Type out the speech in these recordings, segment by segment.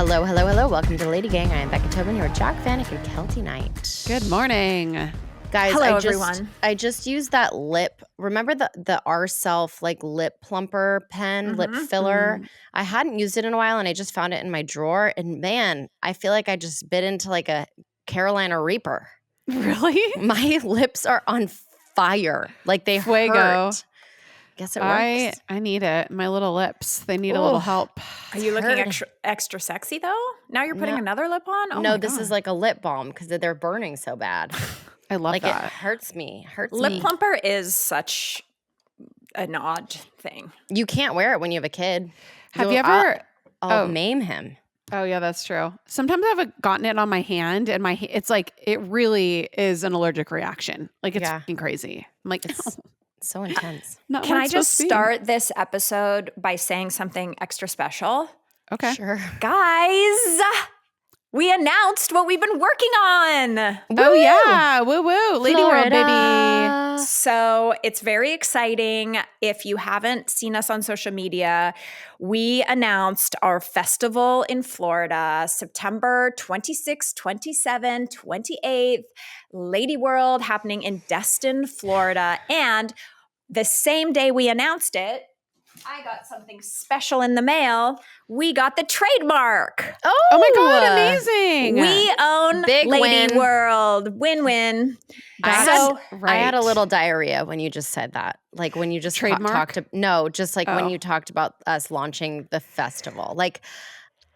Hello, hello, hello. Welcome to LadyGang. I am Becca Tobin, your Jack Vanek and Kelty Knight. Good morning. Guys, Hello, everyone. I just used that lip. Remember the Ourself like lip plumper pen, lip filler? I hadn't used it in a while and I just found it in my drawer. And man, I feel like I just bit into like a Carolina Reaper. Really? My lips are on fire. Like they Fuego. hurt. Guess it works. I need it. My little lips. They need a little help. Are you looking extra sexy though? Now you're putting another lip on? Oh no, this is like a lip balm because they're burning so bad. I love like that. It hurts me. Lip plumper is such an odd thing. You can't wear it when you have a kid. Have you ever? I'll maim him. Oh yeah, that's true. Sometimes I've gotten it on my hand, and it's like it really is an allergic reaction. Like it's fucking crazy. I'm like, it's so intense. Can I just start this episode by saying something extra special? Okay, sure, guys. We announced what we've been working on. Woo! Oh, yeah. Woo, woo. Lady World, baby. So it's very exciting. If you haven't seen us on social media, we announced our festival in Florida, September 26th, 27th, 28th, Lady World happening in Destin, Florida. And the same day we announced it, I got something special in the mail. We got the trademark. Oh my God, amazing. We own Big Lady win. World. Win-win. I had a little diarrhea when you just said that. Like when you just talked when you talked about us launching the festival. Like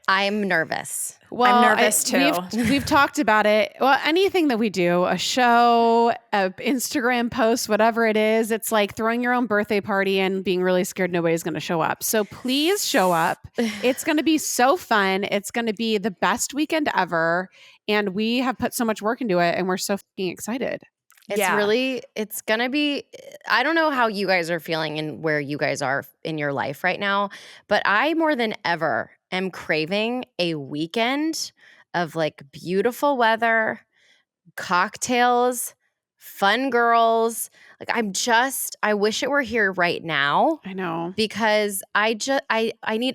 I'm nervous. Well, I'm nervous too. We've talked about it. Well, anything that we do, a show, a Instagram post, whatever it is, it's like throwing your own birthday party and being really scared nobody's going to show up. So please show up. It's going to be so fun. It's going to be the best weekend ever. And we have put so much work into it and we're so fucking excited. It's going to be, I don't know how you guys are feeling and where you guys are in your life right now, but I more than ever am craving a weekend of like beautiful weather, cocktails, fun girls. Like I wish it were here right now. I know. Because I need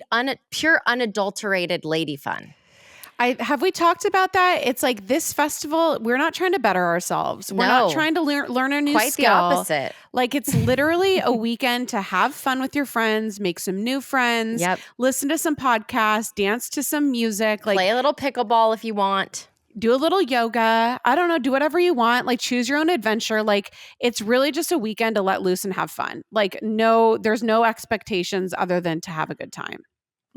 pure unadulterated lady fun. Have we talked about that? It's like this festival, we're not trying to better ourselves. We're not trying to learn a new Quite skill. Quite the opposite. Like it's literally a weekend to have fun with your friends, make some new friends, listen to some podcasts, dance to some music. Like play a little pickleball if you want. Do a little yoga. I don't know. Do whatever you want. Like choose your own adventure. Like it's really just a weekend to let loose and have fun. Like there's no expectations other than to have a good time.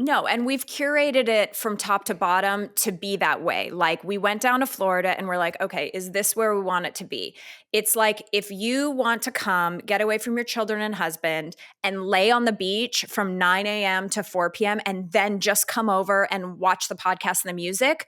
No, and we've curated it from top to bottom to be that way. Like we went down to Florida and we're like, okay, is this where we want it to be? It's like if you want to come, get away from your children and husband and lay on the beach from 9 a.m. to 4 p.m. and then just come over and watch the podcast and the music,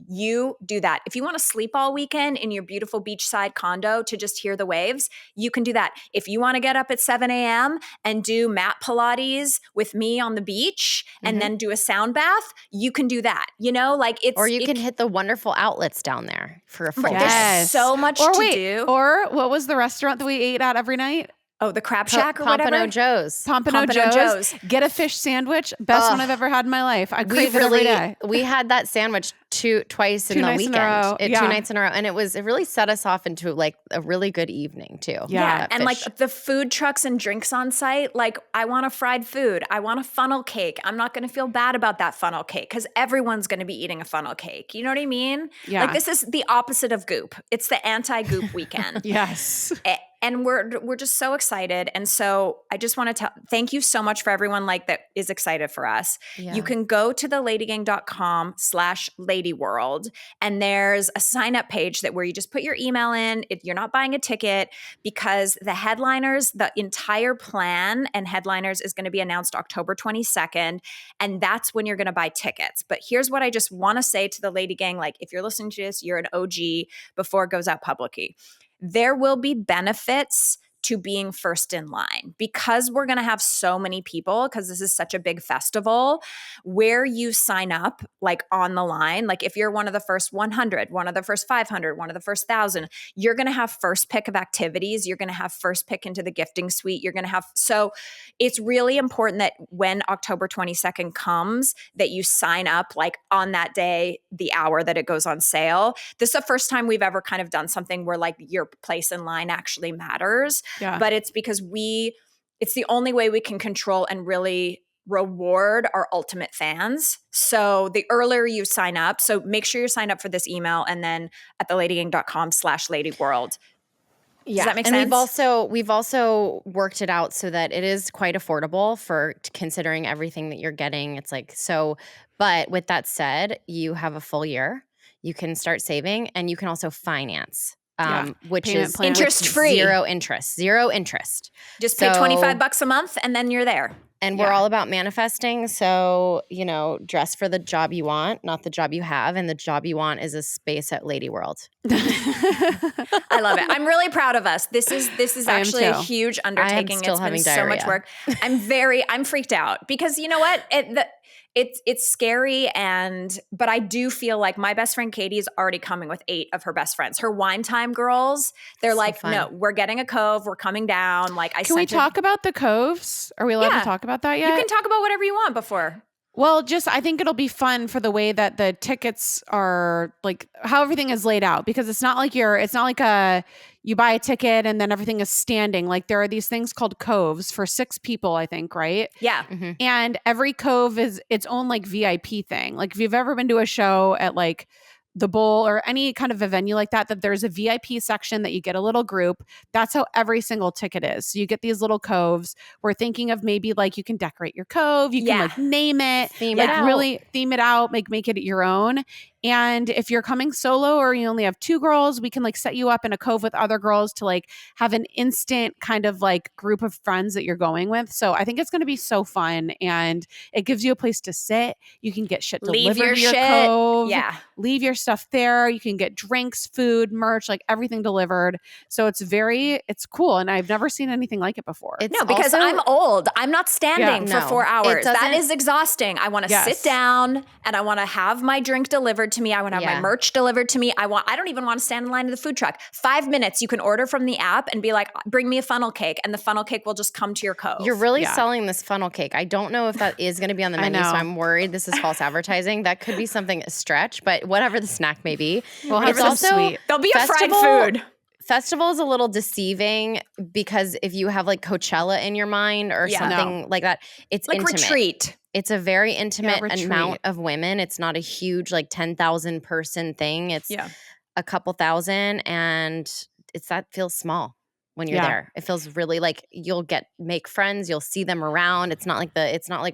you do that. If you want to sleep all weekend in your beautiful beachside condo to just hear the waves, you can do that. If you want to get up at 7 a.m. and do mat Pilates with me on the beach and then do a sound bath, you can do that. You know, like or you can hit the wonderful outlets down there for a full day. There's so much to do. Or what was the restaurant that we ate at every night? Oh, the Crab Shack or Pompano whatever? Joe's. Pompano Joe's. Get a fish sandwich. Best one I've ever had in my life. I crave it every day. We had that sandwich twice in the weekend. 2 nights in a row. And it really set us off into like a really good evening too. Yeah. And like the food trucks and drinks on site, like I want a fried food. I want a funnel cake. I'm not going to feel bad about that funnel cake because everyone's going to be eating a funnel cake. You know what I mean? Yeah. Like this is the opposite of goop. It's the anti-goop weekend. Yes. And we're just so excited. And so I just want to thank you so much for everyone like that is excited for us. Yeah. You can go to the ladygang.com/ladyworld and there's a sign up page where you just put your email in. You're not buying a ticket because the headliners, the entire plan and headliners is going to be announced October 22nd. And that's when you're going to buy tickets. But here's what I just want to say to the Lady Gang. Like if you're listening to this, you're an OG before it goes out publicly. There will be benefits to being first in line. Because we're going to have so many people, because this is such a big festival, where you sign up, like on the line, like if you're one of the first 100, one of the first 500, one of the first 1,000, you're going to have first pick of activities. You're going to have first pick into the gifting suite. You're going to have, so it's really important that when October 22nd comes, that you sign up like on that day, the hour that it goes on sale. This is the first time we've ever kind of done something where like your place in line actually matters. Yeah. But it's because it's the only way we can control and really reward our ultimate fans. So the earlier you sign up, so make sure you sign up for this email and then at theladygang.com/ladyworld. Yeah. Does that make and sense? we've also worked it out so that it is quite affordable for considering everything that you're getting. It's like, so, but with that said, you have a full year. You can start saving and you can also finance. Which Payment is plan. Interest-free. Zero interest. Just pay So- $25 a month and then you're there. And we're all about manifesting. So, dress for the job you want, not the job you have. And the job you want is a space at Lady World. I love it. I'm really proud of us. This is I am actually a too. huge undertaking. still It's been having so much diarrhea. work. I'm freaked out because you know what? It's scary but I do feel like my best friend Katie is already coming with 8 of her best friends. Her wine time girls, they're So like, fun. no, we're getting a cove. We're coming down. Like Can we talk about the coves? Are we allowed Yeah. to talk about that yet? You can talk about whatever you want before. Well, I think it'll be fun for the way that the tickets are, like how everything is laid out, because it's not like you buy a ticket and then everything is standing. Like there are these things called coves for 6 people, I think, right? Yeah. Mhm. And every cove is its own like VIP thing. Like if you've ever been to a show at like the Bowl or any kind of a venue like that there's a VIP section that you get a little group. That's how every single ticket is. So you get these little coves. We're thinking of maybe like you can decorate your cove. You can Yeah. like name it, Theme like it out. really theme it out, make it your own. And if you're coming solo or you only have 2 girls, we can like set you up in a cove with other girls to like have an instant kind of like group of friends that you're going with. So I think it's going to be so fun, and it gives you a place to sit. You can get shit Leave delivered your to your shit. cove. Yeah. Leave your stuff there. You can get drinks, food, merch, like everything delivered. So it's cool. And I've never seen anything like it before. It's No, because also- I'm old. I'm not standing Yeah, for no. 4 hours. That doesn't- is exhausting. I want to Yes. sit down and I want to have my drink delivered to me. I want to have Yeah. my merch delivered to me. I don't even want to stand in line to the food truck. 5 minutes, you can order from the app and be like, bring me a funnel cake, and the funnel cake will just come to your cove. You're really Yeah. selling this funnel cake. I don't know if that is going to be on the I menu, so know. I'm worried this is false advertising. That could be something a stretch, but whatever the snack may be. We'll have It's some also sweet. There'll be a fried festival- food. Festival is a little deceiving because if you have like Coachella in your mind or Yeah. something like that, it's Like intimate. retreat. It's a very intimate retreat. amount of women. It's not a huge like 10,000 person thing. It's Yeah. a couple thousand, and that feels small when you're Yeah. there. It feels really like you'll make friends, you'll see them around. It's not like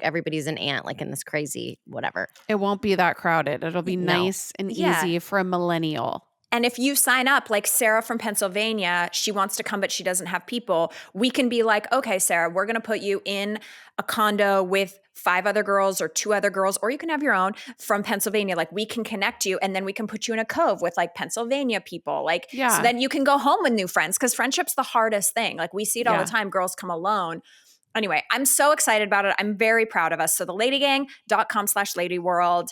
everybody's an ant like in this crazy whatever. It won't be that crowded. It'll be No. nice and Yeah. easy for a millennial. And if you sign up, like Sarah from Pennsylvania, she wants to come, but she doesn't have people. We can be like, okay, Sarah, we're going to put you in a condo with 5 other girls or 2 other girls, or you can have your own from Pennsylvania. Like we can connect you, and then we can put you in a cove with like Pennsylvania people. Like, Yeah. so then you can go home with new friends, because friendship's the hardest thing. Like we see it all Yeah. the time. Girls come alone. Anyway, I'm so excited about it. I'm very proud of us. So the ladygang.com/ladyworld.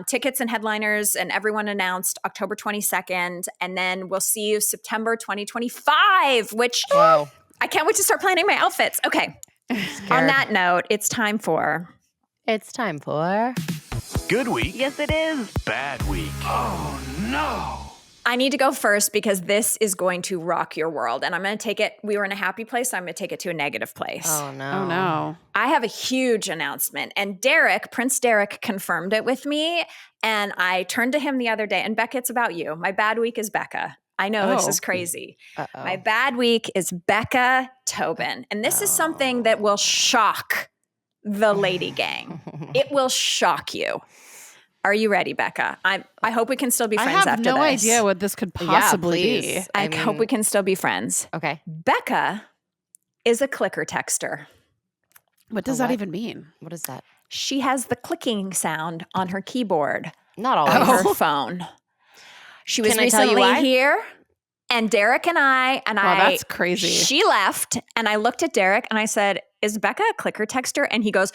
Tickets and headliners and everyone announced October 22nd. And then we'll see you September 2025, which Whoa. I can't wait to start planning my outfits. Okay. On that note, it's time for It's time for Good week. Yes, it is. Bad week. Oh, no. I need to go first because this is going to rock your world. And I'm going to take it. We were in a happy place. So I'm going to take it to a negative place. Oh no. Oh no. I have a huge announcement. And Prince Derek confirmed it with me. And I turned to him the other day. And Becca, it's about you. My bad week is Becca. I know this Oh. is crazy. Uh-oh. My bad week is Becca Tobin. And this is something that will shock the Lady Gang. It will shock you. Are you ready, Becca? I hope we can still be I friends have after no this. idea what this could Yeah, possibly be. please. I hope we can still be friends. Okay. Becca is a clicker texter. What does A that what? even mean? What is that? She has the clicking sound on her keyboard Not on always. her phone. She was Can I tell you recently why? here. And Derek and I, Wow, that's crazy. She left, and I looked at Derek and I said, is Becca a clicker texter? And he goes,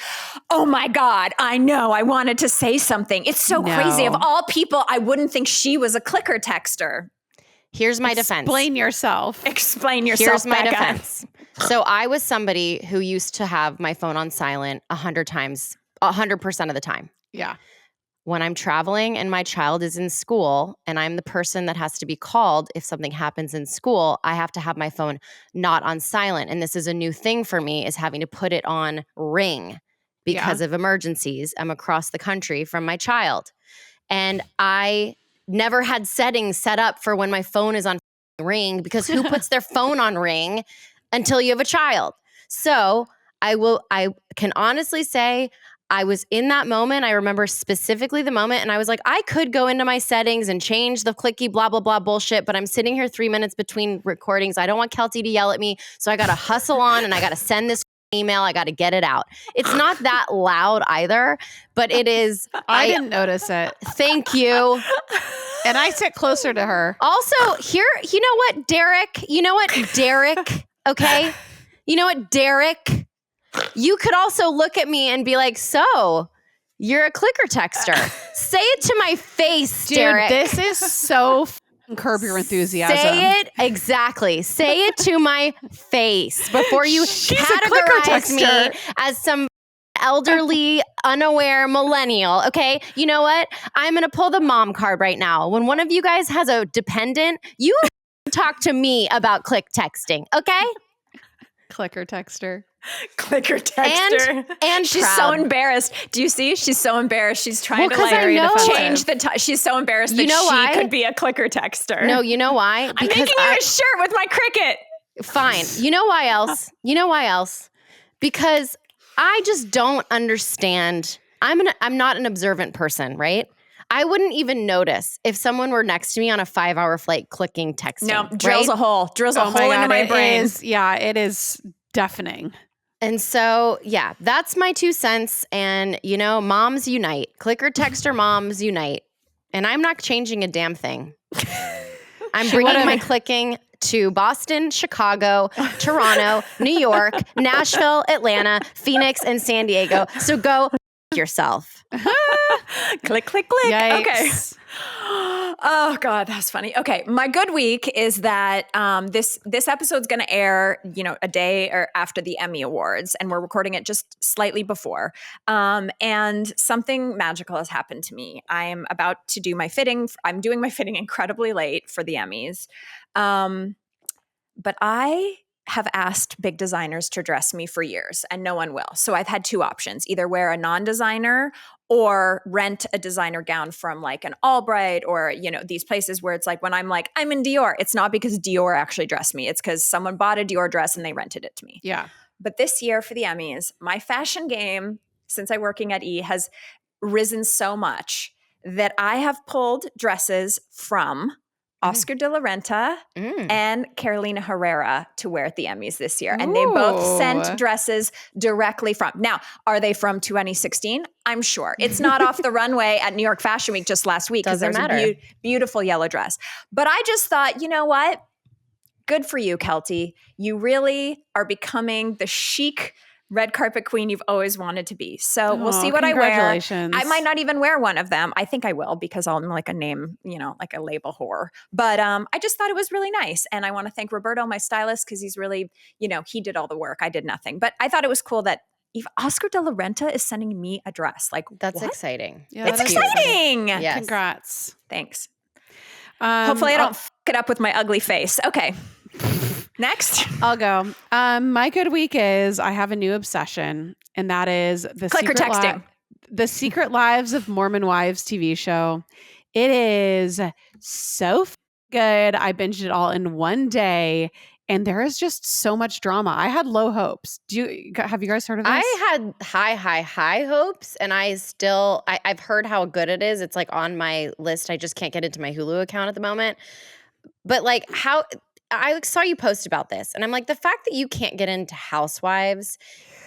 oh my God, I know. I wanted to say something. It's so crazy. Of all people, I wouldn't think she was a clicker texter. Here's my defense. Explain yourself. Explain yourself, Here's my Becca. defense. So I was somebody who used to have my phone on silent 100 times, 100% of the time. Yeah. When I'm traveling and my child is in school and I'm the person that has to be called if something happens in school, I have to have my phone not on silent. And this is a new thing for me, is having to put it on ring because of emergencies. I'm across the country from my child. And I never had settings set up for when my phone is on ring, because who puts their phone on ring until you have a child? So I can honestly say, I was in that moment. I remember specifically the moment, and I was like, I could go into my settings and change the clicky blah, blah, blah bullshit, but I'm sitting here 3 minutes between recordings. I don't want Kelty to yell at me. So I got to hustle on and I got to send this email. I got to get it out. It's not that loud either, but it is. I didn't notice it. Thank you. And I sit closer to her. Also, here, you know what, Derek? Okay? You know what, Derek? You could also look at me and be like, so you're a clicker texter. Say it to my face, Dude, Derek. this is so Curb Your Enthusiasm. Say it exactly. Say it to my face before you She's a clicker categorize me texter. as some elderly, unaware millennial. Okay, you know what? I'm going to pull the mom card right now. When one of you guys has a dependent, you talk to me about click texting, okay? Clicker texter. Clicker texter. And she's proud. so embarrassed. Do you see? She's so embarrassed. She's trying to 'cause I know. change the she's so embarrassed that she could be a clicker texter. No, you know why? I'm making you a shirt with my cricket. Fine. You know why else? Because I just don't understand. I'm not an observant person, right? I wouldn't even notice if someone were next to me on a 5-hour flight clicking texting. No, drills a hole. Drills a hole into my brain. It is deafening. And so, yeah, that's my 2 cents. And, moms unite. Clicker texter moms unite. And I'm not changing a damn thing. I'm bringing my clicking to Boston, Chicago, Toronto, New York, Nashville, Atlanta, Phoenix, and San Diego. So go yourself. Click, click, click. Yikes. Okay. Oh God, that's funny. Okay, my good week is that this episode's going to air, a day or after the Emmy Awards, and we're recording it just slightly before. And something magical has happened to me. I'm about to do my fitting. I'm doing my fitting incredibly late for the Emmys, but I have asked big designers to dress me for years, and no one will. So I've had 2 options: either wear a non-designer or rent a designer gown from like an Albright or, these places where it's like when I'm like, I'm in Dior, it's not because Dior actually dressed me. It's because someone bought a Dior dress and they rented it to me. Yeah. But this year for the Emmys, my fashion game, since I'm working at E, has risen so much that I have pulled dresses from Oscar de la Renta and Carolina Herrera to wear at the Emmys this year. And they both sent dresses directly from. Now, are they from 2016? I'm sure. It's not off the runway at New York Fashion Week just last week because there's a beautiful yellow dress. But I just thought, you know what? Good for you, Kelty. You really are becoming the chic red carpet queen you've always wanted to be. So we'll see what I wear. Congratulations. I might not even wear one of them. I think I will because I'm like a name, like a label whore. But I just thought it was really nice. And I want to thank Roberto, my stylist, because he's really, he did all the work. I did nothing. But I thought it was cool that Oscar de la Renta is sending me a dress. Like, that's what? exciting. Yeah, it's exciting. Yes. Congrats. Thanks. Hopefully I don't f it up with my ugly face. Okay. Next. I'll go. My good week is I have a new obsession, and that is the clicker texting. The Secret Lives of Mormon Wives TV show. It is so good. I binged it all in one day, and there is just so much drama. I had low hopes. Have you guys heard of this? I had high hopes, and I've heard how good it is. It's like on my list. I just can't get into my Hulu account at the moment. But like I saw you post about this, and I'm like, the fact that you can't get into Housewives,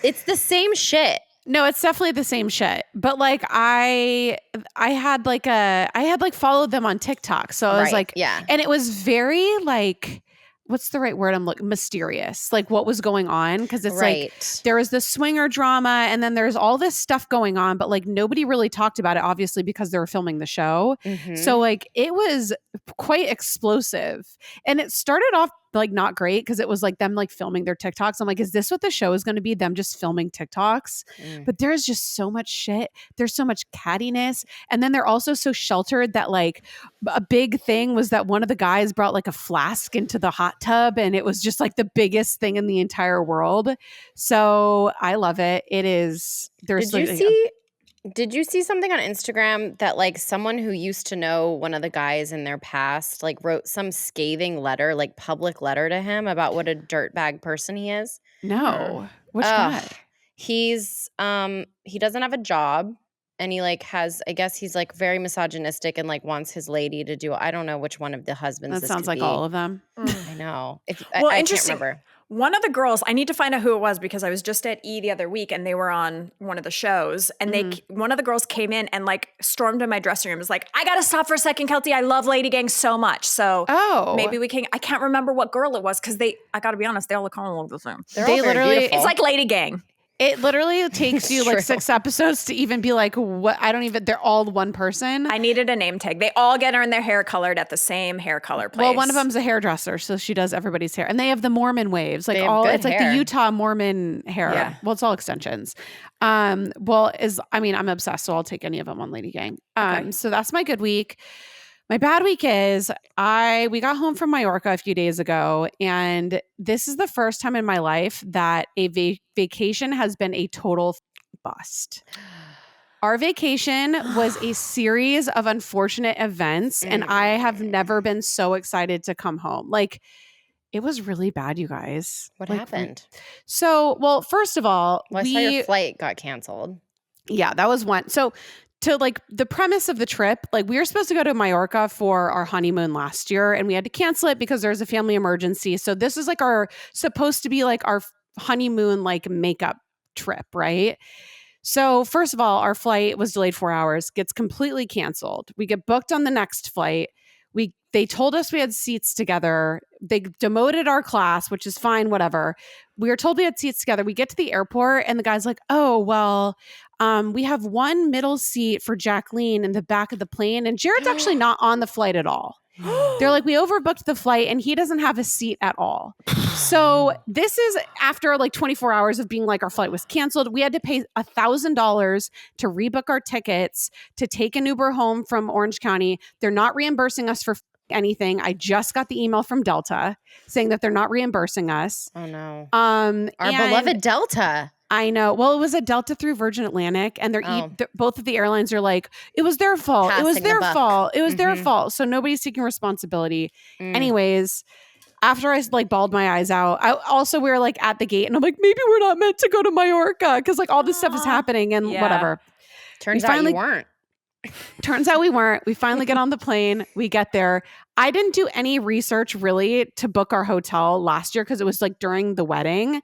it's the same shit. No, it's definitely the same shit. But like I had like followed them on TikTok. So I was Right, like, yeah. and it was very like, what's the right word I'm looking, mysterious, like what was going on. Because it's like Right. there was the swinger drama and then there's all this stuff going on, but like nobody really talked about it, obviously, because they were filming the show. Mhm. So like it was quite explosive. And it started off like not great because it was like them like filming their TikToks. I'm like, is this what the show is going to be? Them just filming TikToks? But there's just so much shit. There's so much cattiness. And then they're also so sheltered that like a big thing was that one of the guys brought like a flask into the hot tub and it was just like the biggest thing in the entire world. So I love it. It is. There's Did you see something on Instagram that like someone who used to know one of the guys in their past like wrote some scathing letter, like public letter to him about what a dirtbag person he is? no. Which Ugh. guy? He's he doesn't have a job and he like has I guess he's like very misogynistic and like wants his lady to do I don't know which one of the husbands That this sounds could like be. all of them. I know. Well, I can't interesting. remember. One of the girls, I need to find out who it was because I was just at E the other week and they were on one of the shows and one of the girls came in and like stormed in my dressing room. Was like, I gotta stop for a second, Kelty. I love LadyGang so much. So maybe we can. I can't remember what girl it was because I gotta be honest, they all look kind of like the same. They're They all very literally- beautiful. It's like LadyGang. It literally takes you like True. 6 episodes to even be like, what? I don't even, they're all one person. I needed a name tag. They all get her in their hair colored at the same hair color place. Well, one of them's a hairdresser, so she does everybody's hair. And they have the Mormon waves. Like They have all good it's like hair. the Utah Mormon hair. Yeah. Well, it's all extensions. I'm obsessed, so I'll take any of them on LadyGang. Okay. So that's my good week. My bad week is we got home from Mallorca a few days ago, and this is the first time in my life that a vacation has been a total bust. Our vacation was a series of unfortunate events, and I have never been so excited to come home. Like, it was really bad, you guys. What Like, happened? So, well, first of all, Well, I saw your flight got canceled. yeah, that was one. So to like the premise of the trip, like we were supposed to go to Mallorca for our honeymoon last year and we had to cancel it because there was a family emergency. So this is like supposed to be like our honeymoon like makeup trip, right? So first of all, our flight was delayed 4 hours, gets completely canceled. We get booked on the next flight. They told us we had seats together. They demoted our class, which is fine, whatever. We were told we had seats together. We get to the airport and the guy's like, oh, well, we have one middle seat for Jacqueline in the back of the plane. And Jared's actually not on the flight at all. They're like, we overbooked the flight and he doesn't have a seat at all. So this is after like 24 hours of being like our flight was canceled. We had to pay $1,000 to rebook our tickets to take an Uber home from Orange County. They're not reimbursing us for anything. I just got the email from Delta saying that they're not reimbursing us. Oh no. Our Our beloved Delta. I know. Well, it was a Delta through Virgin Atlantic, and both of the airlines are like, it was their fault. It was Passing the their buck. fault. It was their fault. So nobody's taking responsibility. Anyways, after I like bawled my eyes out, we were like at the gate, and I'm like, maybe we're not meant to go to Mallorca because like all this stuff is happening and whatever. Turns We out finally- you weren't. Turns out we weren't. We finally get on the plane. We get there. I didn't do any research really to book our hotel last year because it was like during the wedding.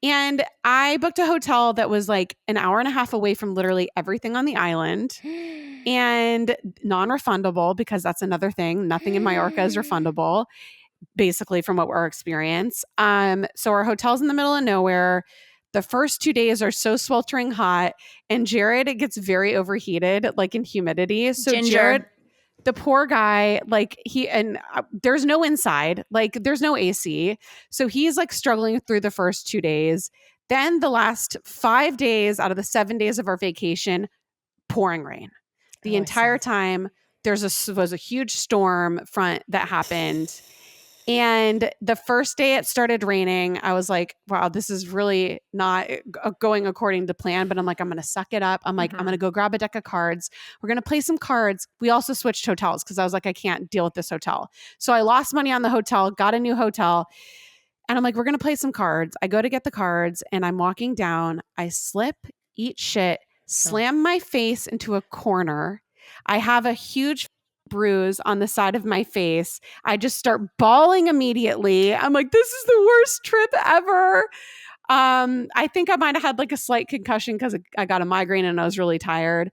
And I booked a hotel that was like an hour and a half away from literally everything on the island and non-refundable because that's another thing. Nothing in Mallorca is refundable, basically from what our experience. So our hotel's in the middle of nowhere. The first 2 days are so sweltering hot, and Jared gets very overheated, like in humidity. So Ginger. Jared, the poor guy, like there's no inside, like there's no AC. So he's like struggling through the first 2 days. Then the last 5 days out of the 7 days of our vacation, pouring rain. The entire time was a huge storm front that happened. And the first day it started raining, I was like, wow, this is really not going according to plan. But I'm like, I'm going to suck it up. I'm like, I'm going to go grab a deck of cards. We're going to play some cards. We also switched hotels because I was like, I can't deal with this hotel. So I lost money on the hotel, got a new hotel. And I'm like, we're going to play some cards. I go to get the cards and I'm walking down. I slip, eat shit, slam my face into a corner. I have a huge bruise on the side of my face. I just start bawling immediately. I'm like, this is the worst trip ever. I think I might have had like a slight concussion because I got a migraine and I was really tired.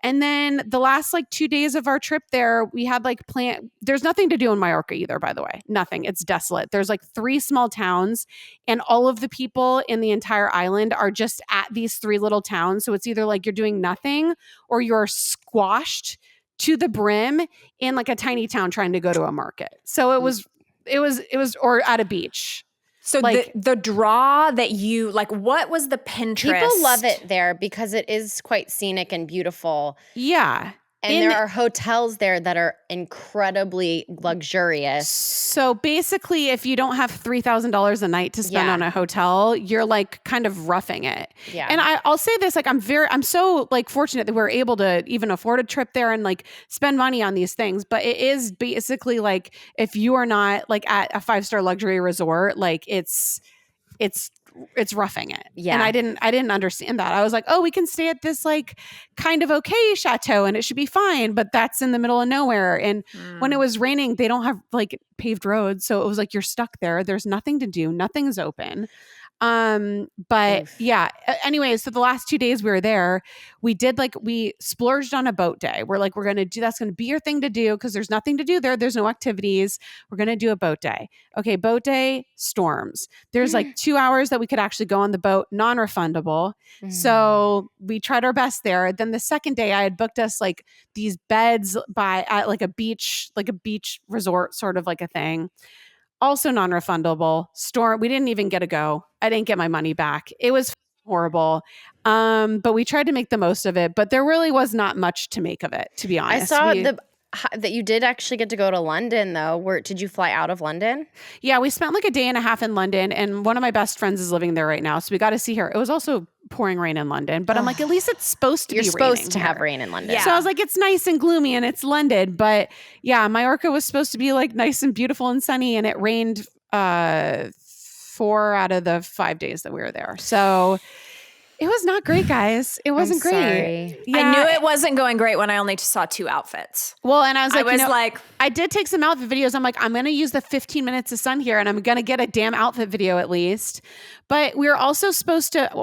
And then the last like 2 days of our trip there, we had like there's nothing to do in Mallorca either, by the way. Nothing. It's desolate. There's like 3 small towns and all of the people in the entire island are just at these 3 little towns. So it's either like you're doing nothing or you're squashed to the brim in like a tiny town trying to go to a market. So it was or at a beach. So like the draw that you like, what was the Pinterest? People love it there because it is quite scenic and beautiful. Yeah. And there are hotels there that are incredibly luxurious. So basically, if you don't have $3,000 a night to spend on a hotel, you're like kind of roughing it. Yeah. And I'll say this, like I'm so like fortunate that we're able to even afford a trip there and like spend money on these things. But it is basically like if you are not like at a 5-star luxury resort, like it's roughing it. Yeah. And I didn't understand that. I was like, oh, we can stay at this like kind of okay chateau and it should be fine, but that's in the middle of nowhere. And when it was raining, they don't have like paved roads. So it was like, you're stuck there. There's nothing to do. Nothing's open. But Oof. yeah, anyway, so the last 2 days we were there, we splurged on a boat day. We're like, that's going to be your thing to do because there's nothing to do there. There's no activities. We're going to do a boat day. Okay. Boat day, storms. There's like 2 hours that we could actually go on the boat, non-refundable. So we tried our best there. Then the second day I had booked us like these beds at like a beach resort, sort of like a thing. Also non-refundable. Storm. We didn't even get a go. I didn't get my money back. It was horrible. But we tried to make the most of it. But there really was not much to make of it, to be honest. I saw that you did actually get to go to London, though. Did you fly out of London? Yeah, we spent like a day and a half in London, and one of my best friends is living there right now, so we got to see her. It was also pouring rain in London, but I'm like, at least it's supposed to be raining. You're supposed to have rain in London. Yeah. So I was like, it's nice and gloomy, and it's London, but yeah, Mallorca was supposed to be like nice and beautiful and sunny, and it rained 4 out of the 5 days that we were there. So it was not great, guys. It wasn't great. Sorry. Yeah. I knew it wasn't going great when I only saw 2 outfits. Well, and I was like, like, I did take some outfit videos. I'm like, I'm going to use the 15 minutes of sun here and I'm going to get a damn outfit video at least. But we were also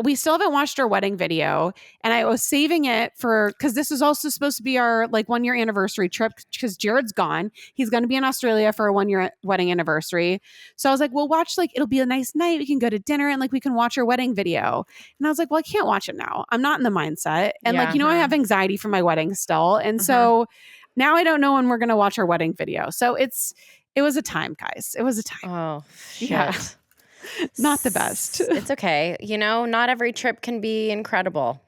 we still haven't watched our wedding video. And I was saving it because this is also supposed to be our like 1-year anniversary trip because Jared's gone. He's going to be in Australia for a 1-year wedding anniversary. So I was like, we'll watch, like, it'll be a nice night. We can go to dinner and like we can watch our wedding video. And I was like, well, I can't watch it now. I'm not in the mindset. And like, I have anxiety for my wedding still. And so now I don't know when we're going to watch our wedding video. So it was a time, guys. It was a time. Oh, shit. Yeah. Not the best. It's okay. Not every trip can be incredible.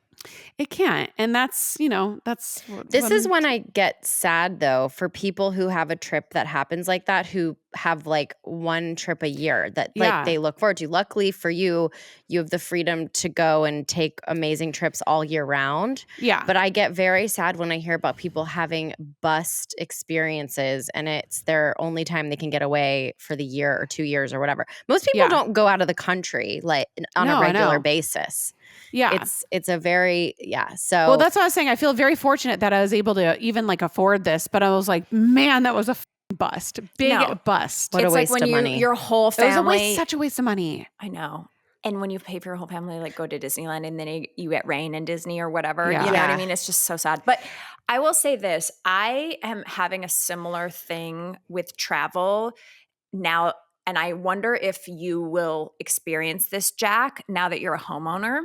It can't. And that's, This is when I get sad, though, for people who have a trip that happens like that, who have like one trip a year that like they look forward to. Luckily for you, you have the freedom to go and take amazing trips all year round. Yeah. But I get very sad when I hear about people having bust experiences and it's their only time they can get away for the year or 2 years or whatever. Most people don't go out of the country like on a regular basis. Yeah. It's a very, so. Well, that's what I was saying. I feel very fortunate that I was able to even like afford this, but I was like, man, that was a bust. Big bust. What a it's waste like when of money. Your whole family. It was such a waste of money. I know. And when you pay for your whole family, like go to Disneyland and then you get rain in Disney or whatever, you know what I mean? It's just so sad. But I will say this, I am having a similar thing with travel now. And I wonder if you will experience this, Jack, now that you're a homeowner,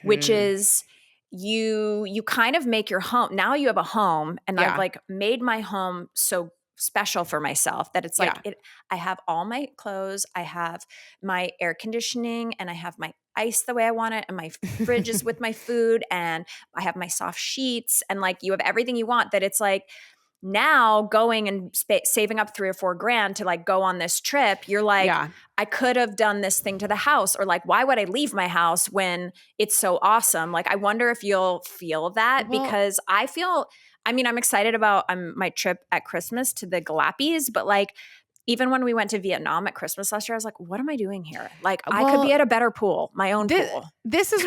which is you kind of make your home. Now you have a home and I've like made my home so special for myself that it's like I have all my clothes, I have my air conditioning, and I have my ice the way I want it, and my fridge is with my food, and I have my soft sheets, and like you have everything you want. That it's like now going and saving up $3 or $4 grand to like go on this trip, you're like, I could have done this thing to the house, or like, why would I leave my house when it's so awesome? Like, I wonder if you'll feel that because I'm excited about my trip at Christmas to the Galapagos, but like, even when we went to Vietnam at Christmas last year, I was like, what am I doing here? Like, I could be at a better pool, my own pool. This is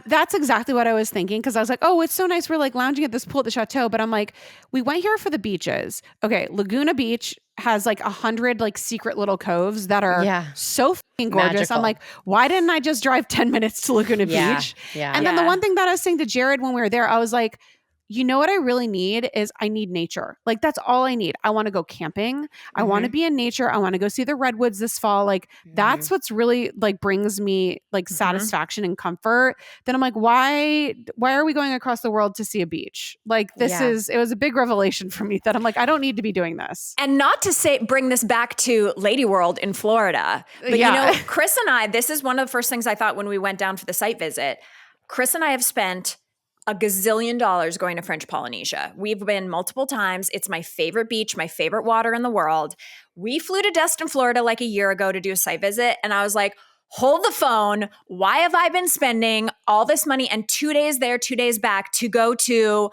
that's exactly what I was thinking. Cause I was like, oh, it's so nice. We're like lounging at this pool at the chateau. But I'm like, we went here for the beaches. Okay. Laguna Beach, has like 100 like secret little coves that are Yeah. so fucking gorgeous. Magical. I'm like, why didn't I just drive 10 minutes to Laguna Yeah. Beach? Yeah. And then the Yeah. one thing that I was saying to Jared when we were there, I was like, you know what I really need is I need nature. Like that's all I need. I want to go camping. I want to be in nature. I want to go see the redwoods this fall. Like that's what's really like brings me like satisfaction and comfort. Then I'm like, why are we going across the world to see a beach? Like it was a big revelation for me that I'm like, I don't need to be doing this. And not to say bring this back to Lady World in Florida, but Yeah. you know, Chris and I, this is one of the first things I thought when we went down for the site visit. Chris and I have spent a gazillion dollars going to French Polynesia. We've been multiple times. It's my favorite beach, my favorite water in the world. We flew to Destin, Florida like a year ago to do a site visit. And I was like, hold the phone. Why have I been spending all this money and 2 days there, 2 days back to go to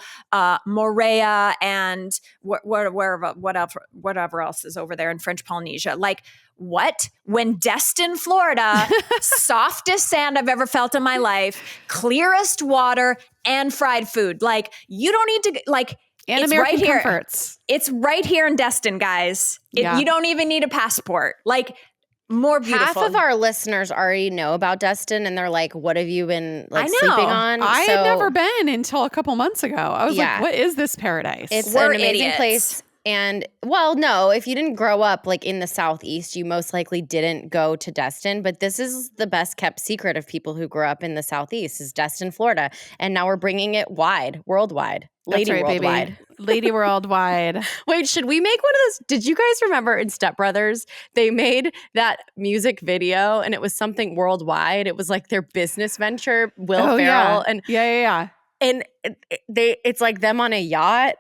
Moorea and whatever else is over there in French Polynesia? Like, what? When Destin, Florida, softest sand I've ever felt in my life, clearest water, and fried food. Like, you don't need to, like, And it's American right here. comforts. It's right here in Destin, guys. Yeah. You don't even need a passport. Like, more beautiful. Half of our listeners already know about Destin, and they're like, "What have you been like I know. sleeping on?" I So had never been until a couple months ago. I was Yeah. like, what is this paradise? It's We're an amazing idiots. place. And well, no, if you didn't grow up like in the Southeast, you most likely didn't go to Destin. But this is the best kept secret of people who grew up in the Southeast is Destin, Florida. And now we're bringing it worldwide. Lady That's right, worldwide. baby. Lady worldwide. Wait, should we make one of those? Did you guys remember in Step Brothers, they made that music video and it was something worldwide? It was like their business venture, Will Ferrell. And yeah. it's like them on a yacht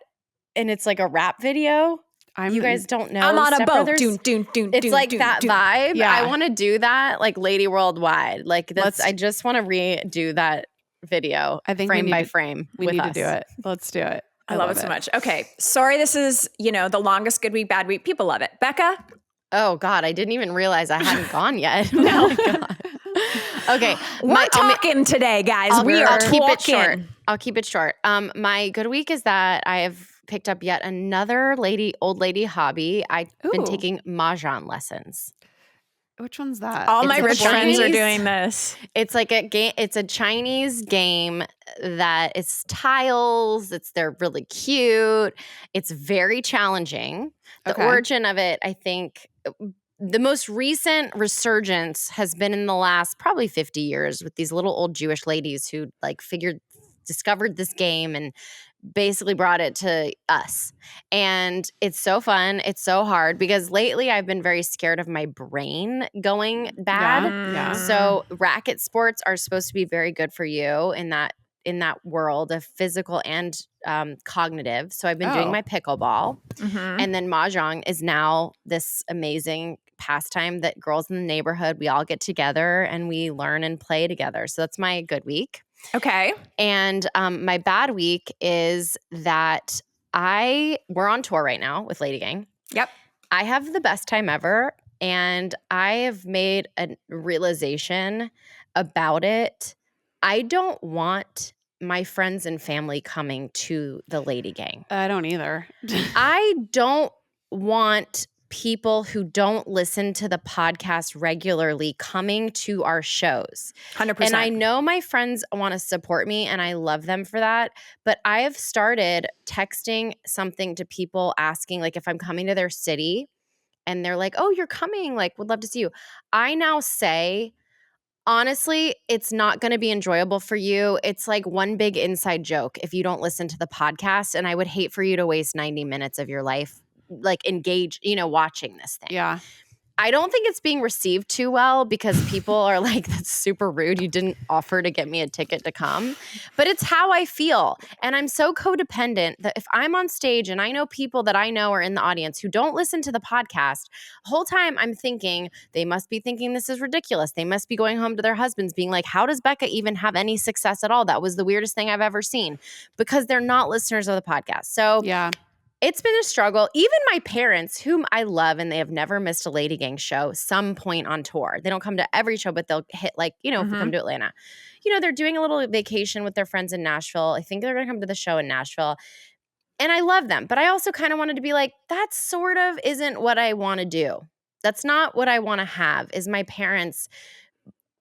and it's like a rap video. You guys don't know I'm on a Step boat. Brothers? It's like that vibe. Yeah. I want to do that like Lady Worldwide. Like Let's- I just want to redo that video I think we frame need by to- frame We with need us. to do it. Let's do it. I love it so much. Okay. Sorry, this is, the longest good week, bad week. People love it. Becca? Oh God, I didn't even realize I hadn't gone yet. No. Okay. We're talking today, guys. I'll We are keep it talking. short. I'll keep it short. My good week is that I have picked up yet another old lady hobby. I've been Ooh. taking mahjong lessons. Which one's that? All It's my a rich friends are Chinese- doing this. It's like a game. It's a Chinese game that it's tiles. They're really cute. It's very challenging. The Okay. origin of it, I think, the most recent resurgence has been in the last probably 50 years with these little old Jewish ladies who like discovered this game and basically brought it to us. And it's so fun. It's so hard because lately I've been very scared of my brain going bad. Yeah. So racket sports are supposed to be very good for you in that world of physical and cognitive. So I've been doing Oh. my pickleball. Mhm. And then mahjong is now this amazing pastime that girls in the neighborhood, we all get together and we learn and play together. So that's my good week. Okay. And my bad week is that we're on tour right now with LadyGang. Yep. I have the best time ever. And I have made a realization about it. I don't want my friends and family coming to the LadyGang. I don't either. I don't want people who don't listen to the podcast regularly coming to our shows. 100%. And I know my friends want to support me and I love them for that. But I have started texting something to people asking, like, if I'm coming to their city and they're like, oh, you're coming, like, would love to see you. I now say, honestly, it's not going to be enjoyable for you. It's like one big inside joke if you don't listen to the podcast. And I would hate for you to waste 90 minutes of your life, like engage, watching this thing. Yeah. I don't think it's being received too well because people are like, that's super rude. You didn't offer to get me a ticket to come. But it's how I feel. And I'm so codependent that if I'm on stage and I know people that I know are in the audience who don't listen to the podcast, the whole time I'm thinking, they must be thinking this is ridiculous. They must be going home to their husbands being like, how does Becca even have any success at all? That was the weirdest thing I've ever seen, because they're not listeners of the podcast. So Yeah. it's been a struggle. Even my parents, whom I love, and they have never missed a LadyGang show, some point on tour. They don't come to every show, but they'll hit if we come to Atlanta. They're doing a little vacation with their friends in Nashville. I think they're going to come to the show in Nashville. And I love them, but I also kind of wanted to be like, that sort of isn't what I want to do. That's not what I want to have, is my parents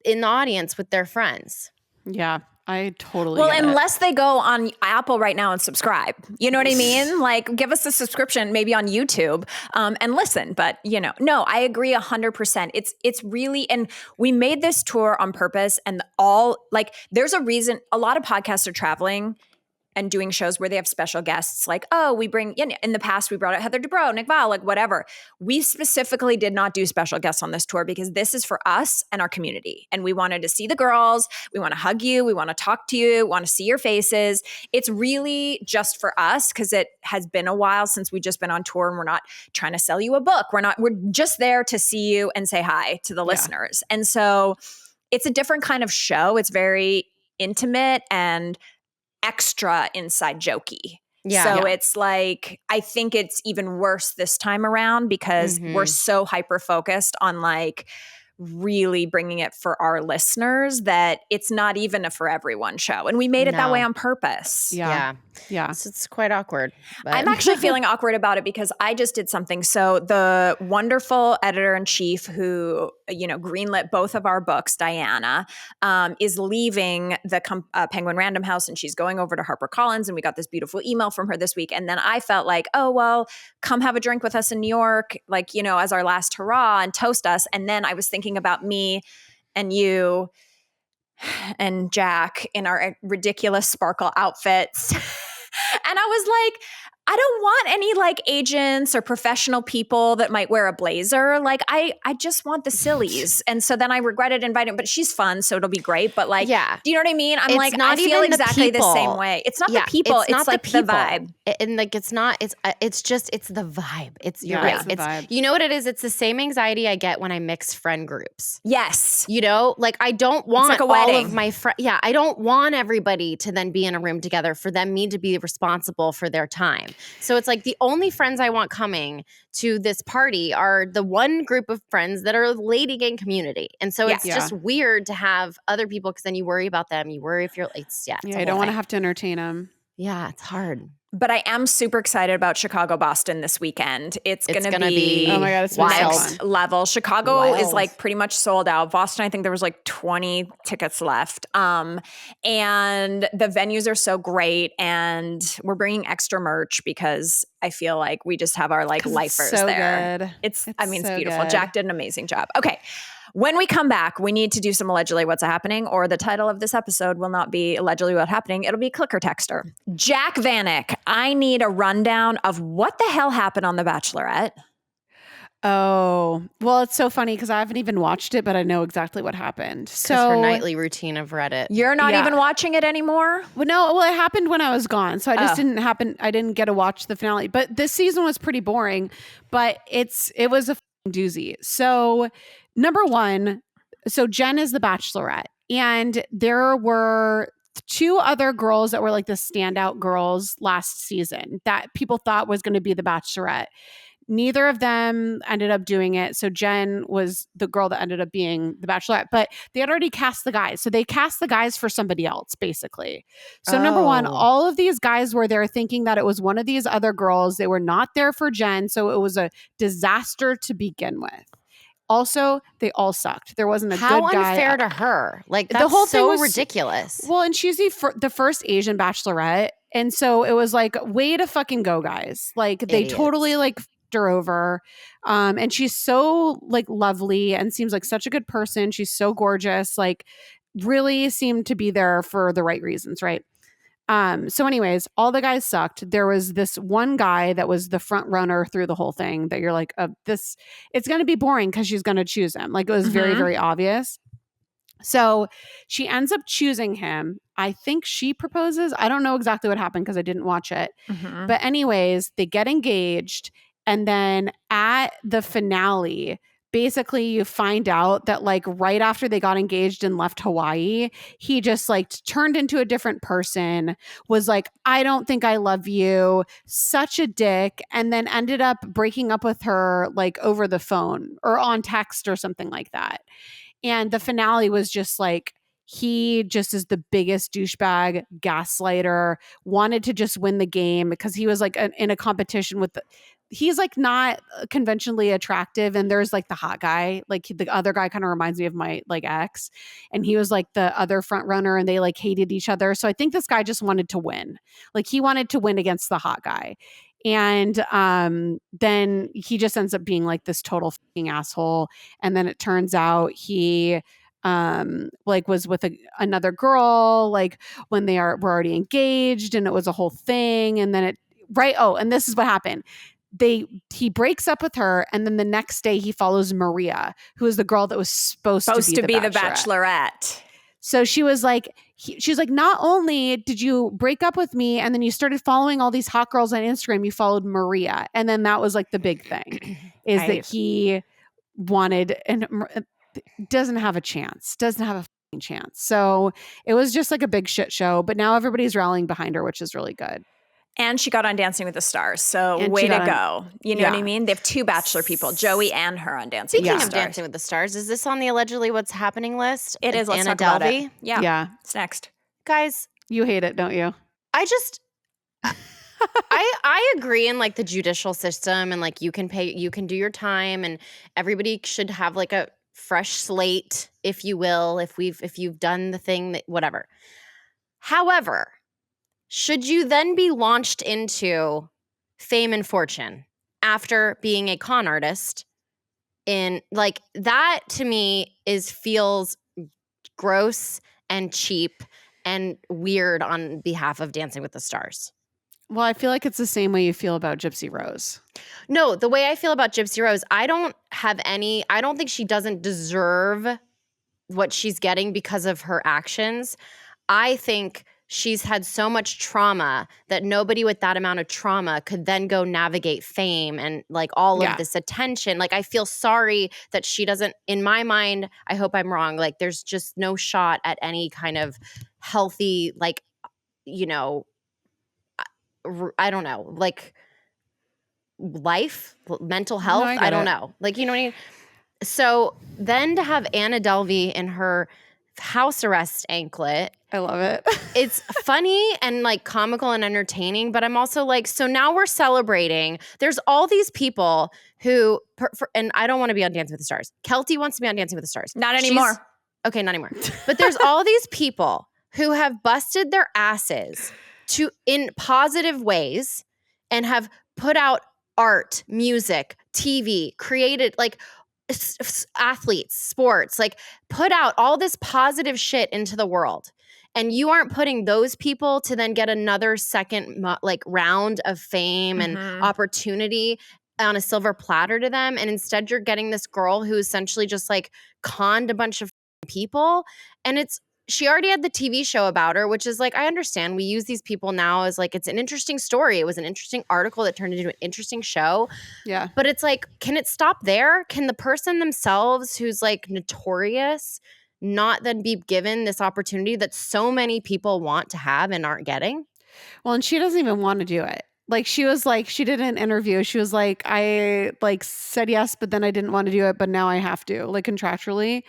in the audience with their friends. Yeah, I totally Well, get it. unless they go on Apple right now and subscribe. You know what I mean? Like, give us a subscription, maybe on YouTube, and listen. But, no, I agree 100%. It's really, and we made this tour on purpose, and there's a reason a lot of podcasts are traveling and doing shows where they have special guests, like, we bring, in the past, we brought out Heather Dubrow, Nick Val, like whatever. We specifically did not do special guests on this tour because this is for us and our community. And we wanted to see the girls. We want to hug you. We want to talk to you, want to see your faces. It's really just for us because it has been a while since we've just been on tour, and we're not trying to sell you a book. We're just there to see you and say hi to the listeners. And so it's a different kind of show. It's very intimate and extra inside jokey. So it's like, I think it's even worse this time around because we're so hyper focused on like really bringing it for our listeners that it's not even a for everyone show. And we made it that way on purpose. Yeah. So it's quite awkward. But. I'm actually feeling awkward about it because I just did something. So the wonderful editor-in-chief who, greenlit both of our books, Diana, is leaving the Penguin Random House, and she's going over to HarperCollins, and we got this beautiful email from her this week. And then I felt like, oh, well, come have a drink with us in New York, like, as our last hurrah and toast us. And then I was thinking about me and you and Jack in our ridiculous sparkle outfits. And I was like, I don't want any like agents or professional people that might wear a blazer. Like I just want the sillies. And so then I regretted inviting, but she's fun, so it'll be great. But like, do you know what I mean? I'm like, I feel exactly the same way. It's not the people. It's like the vibe. And like, it's not, it's just the vibe. You're right. It's the vibe. You know what it is? It's the same anxiety I get when I mix friend groups. Yes. Like I don't want like a all wedding. of my friends. Yeah. I don't want everybody to then be in a room together for me to be responsible for their time. So it's like the only friends I want coming to this party are the one group of friends that are LadyGang community. And so it's just weird to have other people because then you worry about them. You worry if you're, I don't want to have to entertain them. Yeah, it's hard. But I am super excited about Chicago, Boston this weekend. It's going to be oh my God, it's wild. Next level. Chicago is like pretty much sold out. Boston, I think there was like 20 tickets left. And the venues are so great. And we're bringing extra merch because I feel like we just have our like lifers so there. Good. It's so beautiful. good. Jack did an amazing job. Okay. When we come back, we need to do some Allegedly What's Happening, or the title of this episode will not be Allegedly What's Happening. It'll be Clicker Texter. Jack Vanek, I need a rundown of what the hell happened on The Bachelorette. Oh, well, it's so funny because I haven't even watched it, but I know exactly what happened. So her nightly routine of Reddit. You're not even watching it anymore? Well, it happened when I was gone. So I just I didn't get to watch the finale. But this season was pretty boring, but it was a doozy. So number one, so Jen is the Bachelorette, and there were two other girls that were like the standout girls last season that people thought was going to be the Bachelorette. Neither of them ended up doing it. So Jen was the girl that ended up being the Bachelorette, but they had already cast the guys. So they cast the guys for somebody else, basically. So number one, all of these guys were there thinking that it was one of these other girls. They were not there for Jen. So it was a disaster to begin with. Also, they all sucked. There wasn't a good guy. How unfair to her. Like, that's the whole thing so was ridiculous. Well, and she's the first Asian Bachelorette. And so it was like, way to fucking go, guys. Like, they totally like her over. And she's so like lovely and seems like such a good person. She's so gorgeous, like really seemed to be there for the right reasons, right? So anyways, all the guys sucked. There was this one guy that was the front runner through the whole thing that you're like, it's going to be boring because she's going to choose him. Like, it was very, very obvious. So she ends up choosing him. I think she proposes. I don't know exactly what happened because I didn't watch it. But anyways, they get engaged. And then at the finale, basically you find out that like right after they got engaged and left Hawaii, he just like turned into a different person, was like, I don't think I love you, such a dick, and then ended up breaking up with her like over the phone or on text or something like that. And the finale was just like, he just is the biggest douchebag, gaslighter, wanted to just win the game because he was like in a competition with he's like not conventionally attractive, and there's like the hot guy, like the other guy kind of reminds me of my like ex, and he was like the other front runner, and they like hated each other. So I think this guy just wanted to win. Like he wanted to win against the hot guy. And then he just ends up being like this total fucking asshole. And then it turns out he like was with another girl like when were already engaged, and it was a whole thing. And then and this is what happened. He breaks up with her, and then the next day he follows Maria, who is the girl that was supposed to be the Bachelorette. So she was like, she's like, not only did you break up with me, and then you started following all these hot girls on Instagram, you followed Maria. And then that was like the big thing is that he wanted, and doesn't have a chance. So it was just like a big shit show, but now everybody's rallying behind her, which is really good. And she got on Dancing with the Stars. So way to go. You know what I mean? They have two Bachelor people, Joey and her on Dancing with the Stars. Speaking of Dancing with the Stars, is this on the allegedly what's happening list? It is. Let's Anna talk about Delvey? it. Yeah. It's next. Guys, you hate it, don't you? I agree in like the judicial system, and like you can do your time, and everybody should have like a fresh slate, if you will, if you've done the thing that whatever. However, should you then be launched into fame and fortune after being a con artist? In like that to me feels gross and cheap and weird on behalf of Dancing with the Stars. Well, I feel like it's the same way you feel about Gypsy Rose. No, the way I feel about Gypsy Rose, I don't think she doesn't deserve what she's getting because of her actions. I think she's had so much trauma that nobody with that amount of trauma could then go navigate fame and like all of this attention. Like I feel sorry that she doesn't, in my mind, I hope I'm wrong, like there's just no shot at any kind of healthy, like, you know, I don't know, like life, mental health. No, I don't know. Like, you know what I mean? So then to have Anna Delvey in her house arrest anklet. I love it. It's funny and like comical and entertaining, but I'm also like, so now we're celebrating. There's all these people who, and I don't want to be on Dancing with the Stars. Kelty wants to be on Dancing with the Stars. Not anymore. Okay, not anymore. But there's all these people who have busted their asses in positive ways and have put out art, music, TV, created like athletes, sports, like put out all this positive shit into the world. And you aren't putting those people to then get another second like round of fame and opportunity on a silver platter to them. And instead you're getting this girl who essentially just like conned a bunch of people. And she already had the TV show about her, which is like, I understand we use these people now as like, it's an interesting story. It was an interesting article that turned into an interesting show. Yeah. But it's like, can it stop there? Can the person themselves who's like notorious not then be given this opportunity that so many people want to have and aren't getting? Well, and she doesn't even want to do it. Like she was like, she did an interview. She was like, I like said yes, but then I didn't want to do it, but now I have to, like contractually.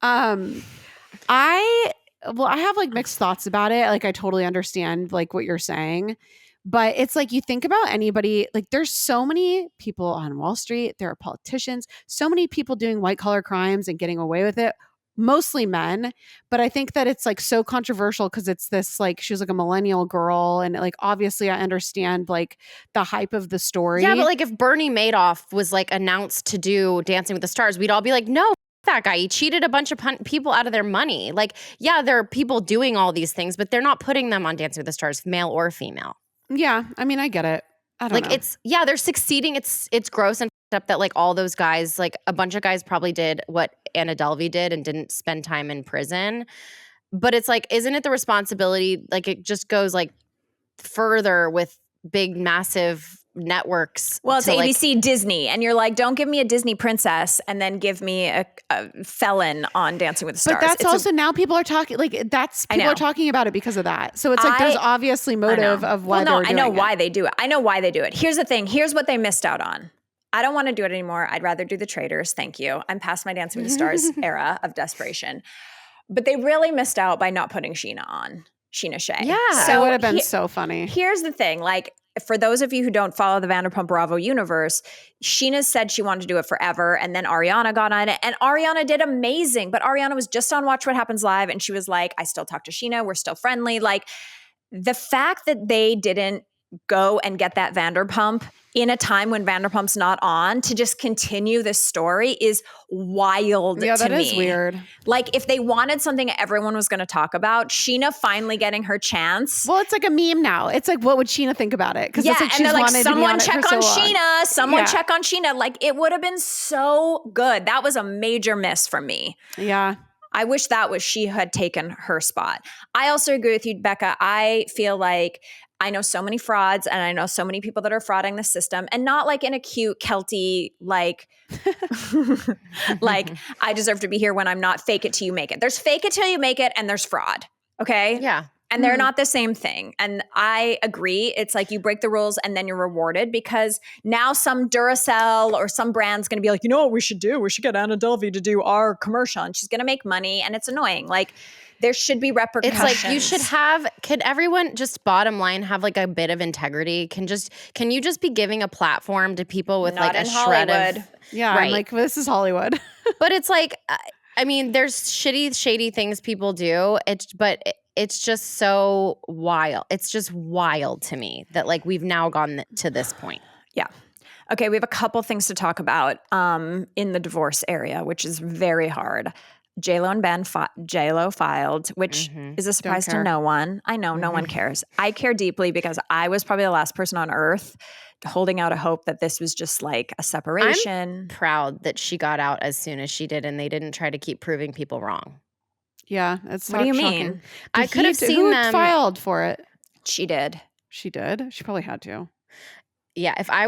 I have like mixed thoughts about it. Like I totally understand like what you're saying, but it's like you think about anybody, like there's so many people on Wall Street, there are politicians, so many people doing white collar crimes and getting away with it. Mostly men, but I think that it's like so controversial because it's this like she was like a millennial girl, and like obviously I understand like the hype of the story. Yeah, but like if Bernie Madoff was like announced to do Dancing with the Stars, we'd all be like, no, that guy, he cheated a bunch of people out of their money. Like, yeah, there are people doing all these things, but they're not putting them on Dancing with the Stars, male or female. Yeah, I mean, I get it. I don't know. They're succeeding. It's gross and up that like all those guys, like a bunch of guys probably did what Anna Delvey did and didn't spend time in prison. But it's like, isn't it the responsibility? Like it just goes like further with big, massive networks. Well, it's ABC Disney. And you're like, don't give me a Disney princess and then give me a felon on Dancing with the Stars. But that's also now people are talking like people are talking about it because of that. So it's like there's obviously motive of why they're doing it. I know why they do it. I know why they do it. Here's the thing. Here's what they missed out on. I don't want to do it anymore. I'd rather do the Traitors. Thank you. I'm past my Dancing with the Stars era of desperation. But they really missed out by not putting Sheena Shea. Yeah. So it would have been so funny. Here's the thing. Like, for those of you who don't follow the Vanderpump Bravo universe, Sheena said she wanted to do it forever. And then Ariana got on it. And Ariana did amazing. But Ariana was just on Watch What Happens Live. And she was like, I still talk to Sheena. We're still friendly. Like, the fact that they didn't go and get that Vanderpump in a time when Vanderpump's not on to just continue this story is wild to me. Yeah, that is weird. Like, if they wanted something everyone was going to talk about, Sheena finally getting her chance. Well, it's like a meme now. It's like, what would Sheena think about it? Because Yeah, it's like and she's they're like, wanted to be on someone it check for on so long. Sheena. Someone Yeah. check on Sheena. Like, it would have been so good. That was a major miss for me. Yeah. I wish she had taken her spot. I also agree with you, Becca. I feel like I know so many frauds and I know so many people that are frauding the system, and not like in a cute Kelty, like, like I deserve to be here when I'm not, fake it till you make it. There's fake it till you make it and there's fraud. Okay. Yeah. And they're not the same thing. And I agree. It's like you break the rules and then you're rewarded, because now some Duracell or some brand's going to be like, you know what we should do? We should get Anna Delvey to do our commercial, and she's going to make money, and it's annoying. Like, there should be repercussions. It's like you should can everyone just bottom line have like a bit of integrity? Can you just be giving a platform to people with Not like a in shred Hollywood. of Yeah. Right. I'm like, this is Hollywood. But it's like, I mean, there's shady things people do. It's just so wild. It's just wild to me that like we've now gone to this point. Yeah. Okay, we have a couple things to talk about in the divorce area, which is very hard. J-Lo and Ben, J-Lo filed, which is a surprise to no one. I know, no one cares. I care deeply because I was probably the last person on earth holding out a hope that this was just like a separation. I'm proud that she got out as soon as she did, and they didn't try to keep proving people wrong. Yeah. It's What do you shocking. mean? I could have seen who them. filed for it? She did. She did? She probably had to. Yeah, if I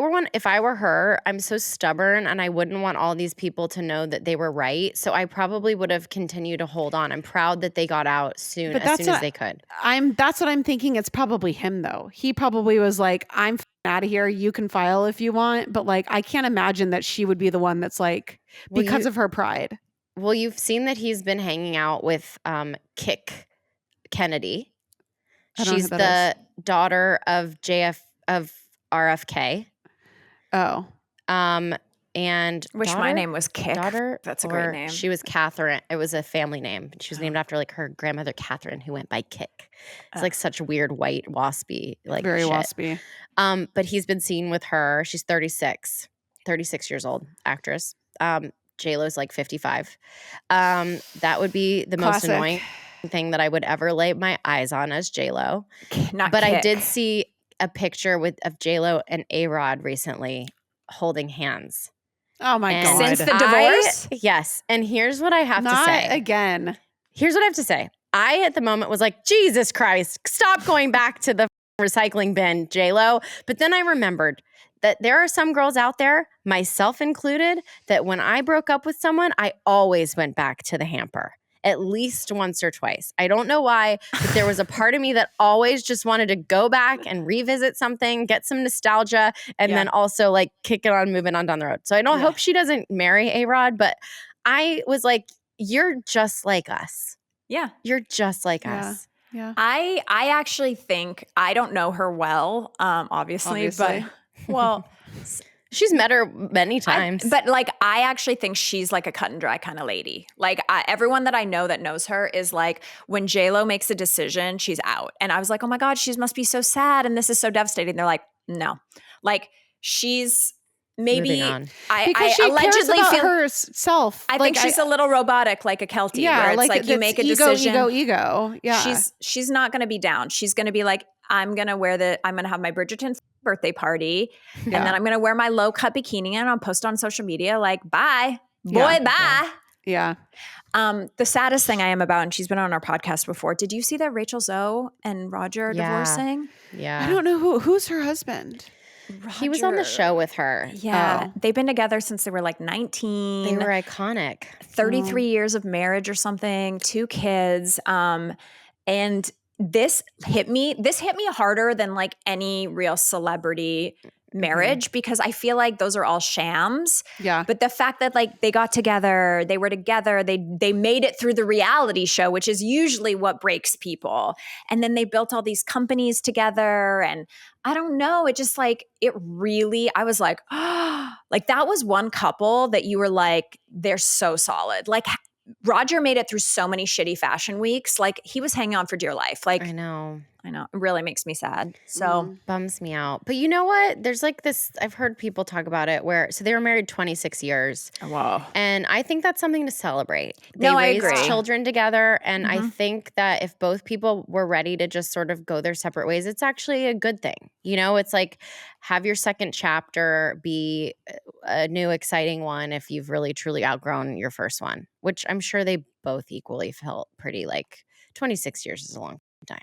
were her, I'm so stubborn and I wouldn't want all these people to know that they were right. So I probably would have continued to hold on. I'm proud that they got out as soon as they could. That's what I'm thinking. It's probably him though. He probably was like, I'm out of here. You can file if you want. But like, I can't imagine that she would be the one that's like, because of her pride. Well, you've seen that he's been hanging out with Kik Kennedy. She's the daughter of RFK. Oh. And Wish my name was Kik. Daughter, That's a great name. She was Catherine. It was a family name. She was named after like her grandmother Catherine, who went by Kik. It's like such weird white waspy, like very shit. waspy. But he's been seen with her. She's 36 years old, actress. J-Lo's like 55. That would be the most annoying thing that I would ever lay my eyes on as J-Lo. Not but Kik. I did see a picture of J-Lo and A-Rod recently holding hands. Oh my God. Since the divorce? Yes. And here's what I have Not to say. again. Here's what I have to say. I, at the moment, was like, Jesus Christ, stop going back to the recycling bin, J-Lo. But then I remembered that there are some girls out there, myself included, that when I broke up with someone, I always went back to the hamper. At least once or twice. I don't know why, but there was a part of me that always just wanted to go back and revisit something, get some nostalgia, and then also like kick it on, moving on down the road. So I don't hope she doesn't marry A-Rod, but I was like, you're just like us. Yeah. You're just like us. Yeah. I actually think, I don't know her well, obviously. But well, she's met her many times. But like, I actually think she's like a cut and dry kind of lady. Like everyone that I know that knows her is like, when J-Lo makes a decision, she's out. And I was like, oh my God, she must be so sad. And this is so devastating. They're like, no, like she's maybe, because she allegedly cares about feel herself. I think she's a little robotic, like a Kelty. Yeah. Where it's like you make a decision. Ego. Yeah. She's not going to be down. She's going to be like, I'm going to have my Bridgerton birthday party. And then I'm going to wear my low cut bikini and I'll post on social media like, bye, boy, bye. Yeah. The saddest thing I am about, and she's been on our podcast before. Did you see that Rachel Zoe and Roger are divorcing? Yeah. I don't know who's her husband. Roger. He was on the show with her. Yeah. They've been together since they were like 19. They were iconic. 33 years of marriage or something, 2 kids. And this hit me harder than like any real celebrity marriage because I feel like those are all shams. Yeah. But the fact that like they got together, they were together, they made it through the reality show, which is usually what breaks people. And then they built all these companies together. And I don't know, it just like, it really, I was like, oh, like that was one couple that you were like, they're so solid. Like Roger made it through so many shitty fashion weeks. Like he was hanging on for dear life. Like I know. it really makes me sad. So Bums me out. But you know what? There's like this, I've heard people talk about it where, so they were married 26 years. wow. And I think that's something to celebrate. They No, I raised agree. children together. And I think that if both people were ready to just sort of go their separate ways, it's actually a good thing. You know, it's like have your second chapter be a new, exciting one if you've really, truly outgrown your first one, which I'm sure they both equally felt pretty like 26 years is a long time.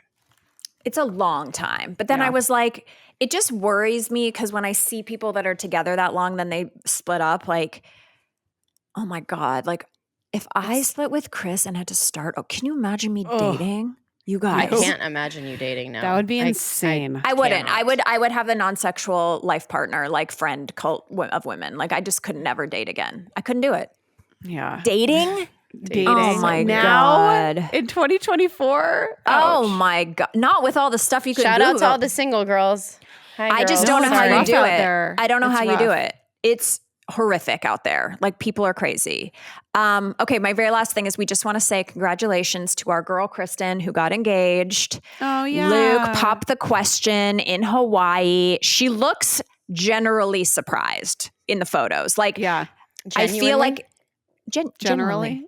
It's a long time. But then I was like, it just worries me because when I see people that are together that long, then they split up, like, oh my God, like if I split with Chris and had to start, can you imagine me dating? You I guys. can't imagine you dating now. That would be insane. I wouldn't. I would have a non-sexual life partner, like friend cult of women. Like I just could never date again. I couldn't do it. Yeah. Dating? Dating. Oh my now, God. in 2024. Oh Ouch. my God. Not with all the stuff you could Shout Google. out to all the single girls. Hi, I just girls. don't know No, how it's you rough do out it. there. I don't know It's how you do rough. it. It's horrific out there. Like people are crazy. Okay, my very last thing is we just want to say congratulations to our girl Kristen who got engaged. Oh yeah. Luke popped the question in Hawaii. She looks generally surprised in the photos. Like Yeah. I feel like Generally.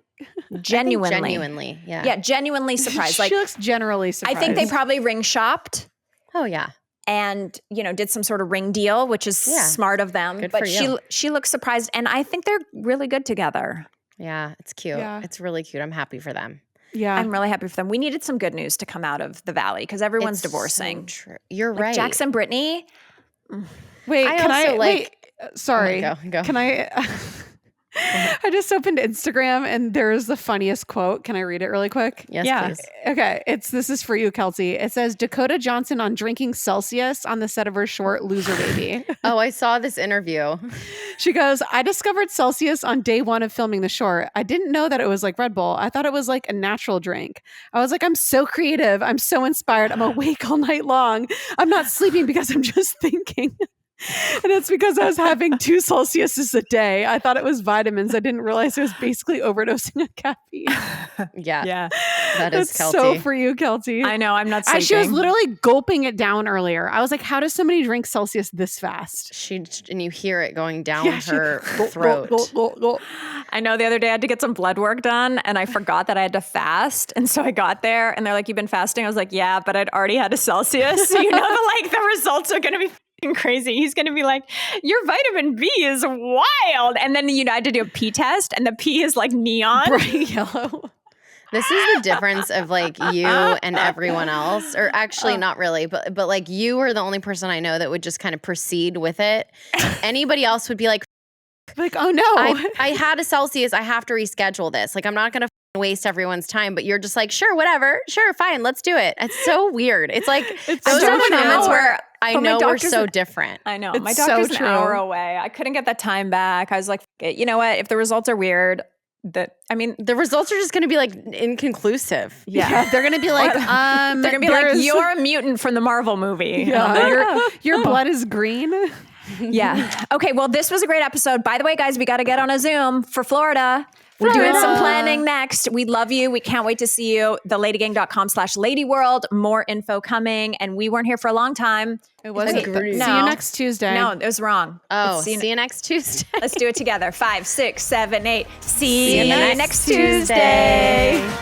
genuinely. Yeah. Yeah, genuinely surprised. Like she looks generally surprised. I think they probably ring shopped Oh yeah. and did some sort of ring deal, which is smart of them. Good but for you. she looks surprised, and I think they're really good together. Yeah, it's cute. Yeah. It's really cute. I'm happy for them. Yeah. I'm really happy for them. We needed some good news to come out of the Valley because everyone's It's divorcing. so true. You're Like right. Jackson, Brittany. Wait, I can also I like- sorry. Go. Can I I just opened Instagram and there's the funniest quote. Can I read it really quick? Yes, Yeah. please. Okay, this is for you, Kelsey. It says Dakota Johnson on drinking Celsius on the set of her short Loser Baby. Oh, I saw this interview. She goes, I discovered Celsius on day one of filming the short. I didn't know that it was like Red Bull. I thought it was like a natural drink. I was like, I'm so creative. I'm so inspired. I'm awake all night long. I'm not sleeping because I'm just thinking. And it's because I was having 2 Celsiuses a day. I thought it was vitamins. I didn't realize it was basically overdosing on caffeine. Yeah. That is That's Kelty. so for you, Kelsey. I know. I'm not sleeping. She was literally gulping it down earlier. I was like, how does somebody drink Celsius this fast? And you hear it going down Yeah, she- her throat. I know the other day I had to get some blood work done and I forgot that I had to fast. And so I got there and they're like, you've been fasting? I was like, yeah, but I'd already had a Celsius. So the results are going to be f***ing crazy. He's going to be like, your vitamin B is wild. And then I had to do a pee test and the pee is like neon. Bright yellow. This is the difference of like you and everyone else, or actually not really, but like you are the only person I know that would just kind of proceed with it. Anybody else would be like, Like, oh no. I had a Celsius. I have to reschedule this. Like, I'm not going to waste everyone's time, but you're just like, sure, whatever. Sure, fine. Let's do it. It's so weird. It's like, those so are the true. moments where I But my know we're doctor's so an- different. I know. It's My so doctor's true. an hour away. I couldn't get that time back. I was like, F it. You know what? If the results are weird, The results are just going to be like inconclusive. Yeah. They're going to be like, they're gonna be like, there's- you're a mutant from the Marvel movie. Yeah, your blood is green. Yeah. Okay. Well, this was a great episode. By the way, guys, we got to get on a Zoom for Florida. We're doing some planning next. We love you. We can't wait to see you. theladygang.com/ladyworld. More info coming. And we weren't here for a long time. It was Okay, See no. you next Tuesday. No, it was wrong. Oh, It's see you next Tuesday. Let's do it together. 5, 6, 7, 8. See you you next next Tuesday. Tuesday.